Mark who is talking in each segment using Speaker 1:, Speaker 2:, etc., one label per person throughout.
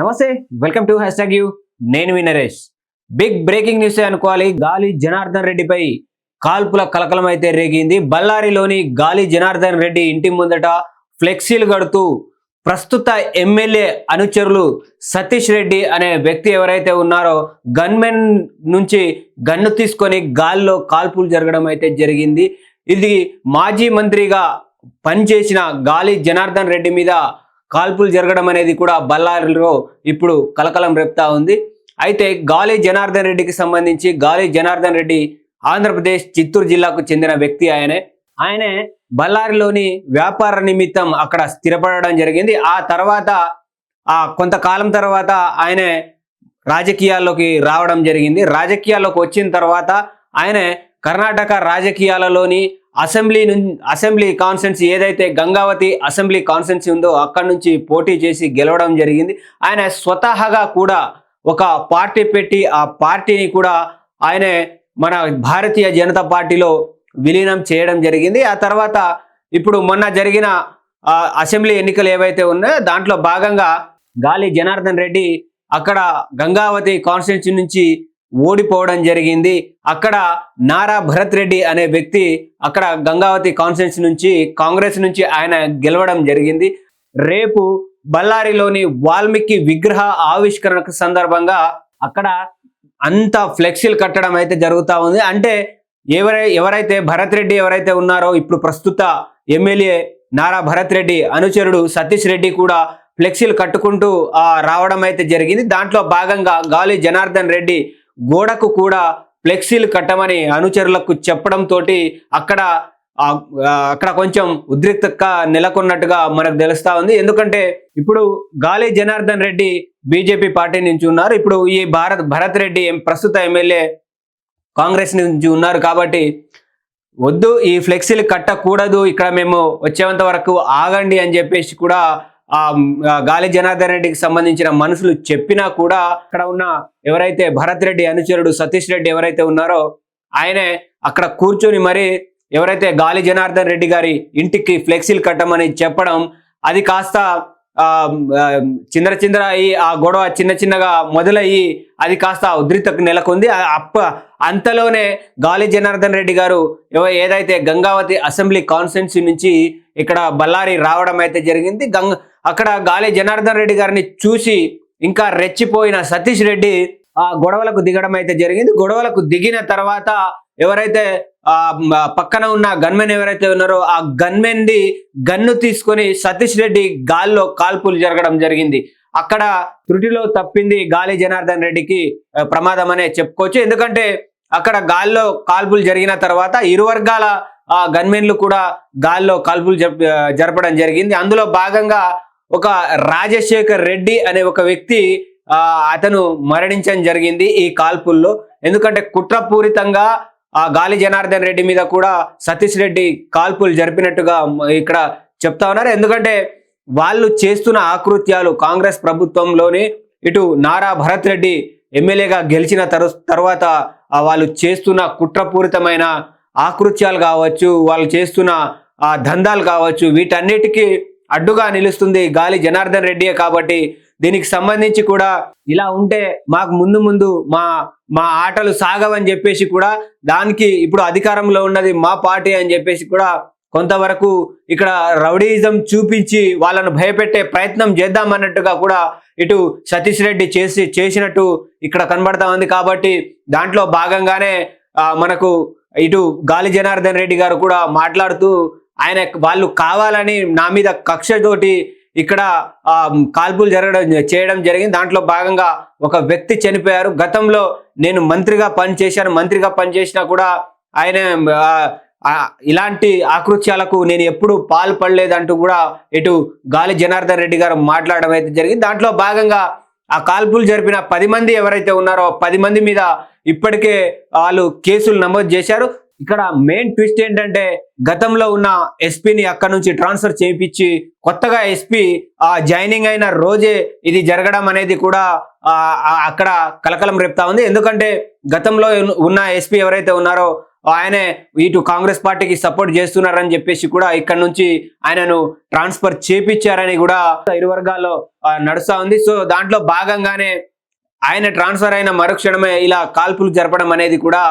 Speaker 1: నమస్తే, welcome to #you. నేను మీ Naresh. Big breaking news అనుకోవాలి. గాలి జనార్దన్ రెడ్డిపై కాల్పుల కలకలం అయితే రేగింది. బళ్ళారిలోని గాలి జనార్దన్ రెడ్డి ఇంటి ముందట ఫ్లెక్సీలు కడుతూ ప్రస్తుత ఎమ్మెల్యే అనుచరులు సతీష్ రెడ్డి అనే వ్యక్తి ఎవరైతే ఉన్నారో గన్మెన్ నుంచి గన్ను తీసుకొని గాల్లో కాల్పులు జరగడం అయితే జరిగింది. ఇది మాజీ మంత్రిగా పనిచేసిన గాలి జనార్దన్ రెడ్డి మీద కాల్పులు జరగడం అనేది కూడా బళ్ళారిలో ఇప్పుడు కలకలం రేపుతా ఉంది. అయితే గాలి జనార్దన్ రెడ్డికి సంబంధించి గాలి జనార్దన్ రెడ్డి ఆంధ్రప్రదేశ్ చిత్తూరు జిల్లాకు చెందిన వ్యక్తి. ఆయనే బళ్ళారిలోని వ్యాపార నిమిత్తం అక్కడ స్థిరపడడం జరిగింది. ఆ తర్వాత కొంతకాలం తర్వాత ఆయన రాజకీయాల్లోకి రావడం జరిగింది. రాజకీయాల్లోకి వచ్చిన తర్వాత ఆయన కర్ణాటక రాజకీయాలలోని అసెంబ్లీ కాన్స్టిట్యున్సీ ఏదైతే గంగావతి అసెంబ్లీ కాన్స్టిట్యున్సీ ఉందో అక్కడి నుంచి పోటీ చేసి గెలవడం జరిగింది. ఆయన స్వతహాగా కూడా ఒక పార్టీ పెట్టి ఆ పార్టీని కూడా ఆయన మన భారతీయ జనతా పార్టీలో విలీనం చేయడం జరిగింది. ఆ తర్వాత ఇప్పుడు మొన్న జరిగిన అసెంబ్లీ ఎన్నికలు ఏవైతే ఉన్నాయో దాంట్లో భాగంగా గాలి జనార్దన్ రెడ్డి అక్కడ గంగావతి కాన్స్టిట్యున్సీ నుంచి ఓడిపోవడం జరిగింది. అక్కడ నారా భరత్ రెడ్డి అనే వ్యక్తి అక్కడ గంగావతి కాన్స్టిట్యున్సీ నుంచి కాంగ్రెస్ నుంచి ఆయన గెలవడం జరిగింది. రేపు బళ్ళారిలోని వాల్మీకి విగ్రహ ఆవిష్కరణకు సందర్భంగా అక్కడ అంత ఫ్లెక్సీలు కట్టడం అయితే జరుగుతూ ఉంది. అంటే ఎవరైతే భరత్ రెడ్డి ఎవరైతే ఉన్నారో ఇప్పుడు ప్రస్తుత ఎమ్మెల్యే నారా భరత్ రెడ్డి అనుచరుడు సతీష్ రెడ్డి కూడా ఫ్లెక్సీలు కట్టుకుంటూ రావడం అయితే జరిగింది. దాంట్లో భాగంగా గాలి జనార్దన్ రెడ్డి గోడకు కూడా ఫ్లెక్సీలు కట్టమని అనుచరులకు చెప్పడంతో అక్కడ కొంచెం ఉద్రిక్తత నెలకొన్నట్టుగా మనకు తెలుస్తా ఉంది. ఎందుకంటే ఇప్పుడు గాలి జనార్దన్ రెడ్డి బీజేపీ పార్టీ నుంచి ఉన్నారు. ఇప్పుడు ఈ భరత్ రెడ్డి ప్రస్తుత ఎమ్మెల్యే కాంగ్రెస్ నుంచి ఉన్నారు. కాబట్టి వద్దు, ఈ ఫ్లెక్సీలు కట్టకూడదు, ఇక్కడ మేము వచ్చేంత వరకు ఆగండి అని చెప్పేసి కూడా గాలి జనార్దన్ రెడ్డికి సంబంధించిన మనుషులు చెప్పినా కూడా అక్కడ ఉన్న ఎవరైతే భరత్ రెడ్డి అనుచరుడు సతీష్ రెడ్డి ఎవరైతే ఉన్నారో ఆయనే అక్కడ కూర్చొని మరి ఎవరైతే గాలి జనార్దన్ రెడ్డి గారి ఇంటికి ఫ్లెక్సీలు కట్టమని చెప్పడం, అది కాస్త చిందర అయ్యి ఆ గొడవ చిన్నగా మొదలయ్యి అది కాస్త ఉద్రిక్తకు నెలకొంది. అంతలోనే గాలి జనార్దన్ రెడ్డి గారు ఏదైతే గంగావతి అసెంబ్లీ కాన్స్టిట్యున్సీ నుంచి ఇక్కడ బళ్ళారి రావడం అయితే జరిగింది. అక్కడ గాలి జనార్దన్ రెడ్డి గారిని చూసి ఇంకా రెచ్చిపోయిన సతీష్ రెడ్డి ఆ గొడవలకు దిగడం అయితే జరిగింది. గొడవలకు దిగిన తర్వాత ఎవరైతే పక్కన ఉన్న గన్మెన్ ఎవరైతే ఉన్నారో ఆ గన్మెన్ ది గన్ను తీసుకొని సతీష్ రెడ్డి గాల్లో కాల్పులు జరగడం జరిగింది. అక్కడ త్రుటిలో తప్పింది గాలి జనార్దన్ రెడ్డికి ప్రమాదం అనే చెప్పుకోవచ్చు. ఎందుకంటే అక్కడ గాల్లో కాల్పులు జరిగిన తర్వాత ఇరు వర్గాల గన్మెన్లు కూడా గాల్లో కాల్పులు జరపడం జరిగింది. అందులో భాగంగా ఒక రాజశేఖర్ రెడ్డి అనే ఒక వ్యక్తి అతను మరణించడం జరిగింది ఈ కాల్పుల్లో. ఎందుకంటే కుట్రపూరితంగా గాలి జనార్దన్ రెడ్డి మీద కూడా సతీష్ రెడ్డి కాల్పులు జరిపినట్టుగా ఇక్కడ చెప్తా ఉన్నారు. ఎందుకంటే వాళ్ళు చేస్తున్న ఆకృత్యాలు కాంగ్రెస్ ప్రభుత్వంలోని ఇటు నారా భరత్ రెడ్డి ఎమ్మెల్యేగా గెలిచిన తర్వాత వాళ్ళు చేస్తున్న కుట్రపూరితమైన ఆకృత్యాలు కావచ్చు, వాళ్ళు చేస్తున్న దందాలు కావచ్చు, వీటన్నిటికీ అడ్డుగా నిలుస్తుంది గాలి జనార్దన్ రెడ్డియే. కాబట్టి దీనికి సంబంధించి కూడా ఇలా ఉంటే మాకు ముందు మా ఆటలు సాగవని చెప్పేసి కూడా దానికి ఇప్పుడు అధికారంలో ఉన్నది మా పార్టీ అని చెప్పేసి కూడా కొంతవరకు ఇక్కడ రౌడీయిజం చూపించి వాళ్ళను భయపెట్టే ప్రయత్నం చేద్దామన్నట్టుగా కూడా ఇటు సతీష్ రెడ్డి చేసినట్టు ఇక్కడ కనబడతా ఉంది. కాబట్టి దాంట్లో భాగంగానే మనకు ఇటు గాలి జనార్దన్ రెడ్డి గారు కూడా మాట్లాడుతూ వాళ్ళు కావాలని నా మీద కక్షతోటి ఇక్కడ కాల్పులు చేయడం జరిగింది. దాంట్లో భాగంగా ఒక వ్యక్తి చనిపోయారు. గతంలో నేను మంత్రిగా పనిచేసినా కూడా ఆయన ఇలాంటి ఆకృత్యాలకు నేను ఎప్పుడు పాల్పడలేదంటూ కూడా ఇటు గాలి జనార్దన్ రెడ్డి గారు మాట్లాడడం అయితే జరిగింది. దాంట్లో భాగంగా ఆ కాల్పులు జరిపిన 10 మంది ఎవరైతే ఉన్నారో 10 మంది మీద ఇప్పటికే వాళ్ళు కేసులు నమోదు చేశారు. ఇక్కడ మెయిన్ ట్విస్ట్ ఏంటంటే గతంలో ఉన్న ఎస్పీని అక్కడ నుంచి ట్రాన్స్ఫర్ చేయించి కొత్తగా ఎస్పీ జాయినింగ్ అయిన రోజే ఇది జరగడం అనేది కూడా అక్కడ కలకలం రేపుతా ఉంది. ఎందుకంటే గతంలో ఉన్న ఎస్పీ ఎవరైతే ఉన్నారో ఆయనే ఇటు కాంగ్రెస్ పార్టీకి సపోర్ట్ చేస్తున్నారని చెప్పేసి కూడా ఇక్కడ నుంచి ఆయనను ట్రాన్స్ఫర్ చేపించారని కూడా ఇరు వర్గాల్లో నడుస్తా ఉంది. సో దాంట్లో భాగంగానే ఆయన ట్రాన్స్ఫర్ అయిన మరుక్షణమే ఇలా కాల్పులు జరపడం అనేది కూడా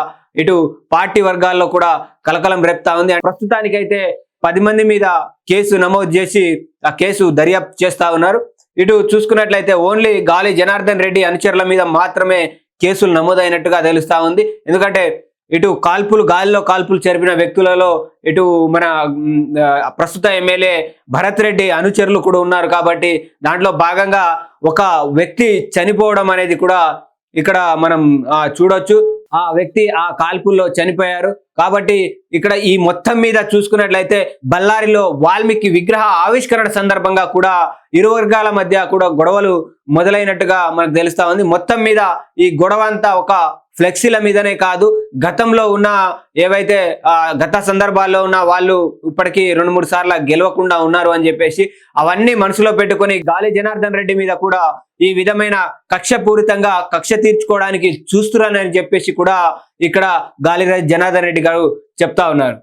Speaker 1: ఇటు పార్టీ వర్గాల్లో కూడా కలకలం రేపుతా ఉంది. ప్రస్తుతానికైతే 10 మంది మీద కేసు నమోదు చేసి ఆ కేసు దర్యాప్తు చేస్తా ఉన్నారు. ఇటు చూసుకున్నట్లయితే ఓన్లీ గాలి జనార్దన్ రెడ్డి అనుచరుల మీద మాత్రమే కేసులు నమోదైనట్టుగా తెలుస్తా ఉంది. ఎందుకంటే ఇటు గాలిలో కాల్పులు జరిపిన వ్యక్తులలో ఇటు మన ప్రస్తుత ఎమ్మెల్యే భరత్ రెడ్డి అనుచరులు కూడా ఉన్నారు. కాబట్టి దాంట్లో భాగంగా ఒక వ్యక్తి చనిపోవడం అనేది కూడా ఇక్కడ మనం చూడొచ్చు. ఆ వ్యక్తి ఆ కాల్పుల్లో చనిపోయారు. కాబట్టి ఇక్కడ ఈ మొత్తం మీద చూసుకున్నట్లయితే బళ్ళారిలో వాల్మీకి విగ్రహ ఆవిష్కరణ సందర్భంగా కూడా ఇరు వర్గాల మధ్య కూడా గొడవలు మొదలైనట్టుగా మనకు తెలుస్తా ఉంది. మొత్తం మీద ఈ గొడవ అంతా ఒక ఫ్లెక్సీల మీదనే కాదు, గతంలో ఉన్న ఏవైతే గత సందర్భాల్లో ఉన్న వాళ్ళు ఇప్పటికీ 2-3 సార్లు గెలవకుండా ఉన్నారు అని చెప్పేసి అవన్నీ మనసులో పెట్టుకొని గాలి జనార్దన్ రెడ్డి మీద కూడా ఈ విధమైన కక్షపూరితంగా కక్ష తీర్చుకోవడానికి చూస్తున్నారని చెప్పేసి కూడా ఇక్కడ గాలి జనార్దన్ రెడ్డి గారు చెప్తా ఉన్నారు.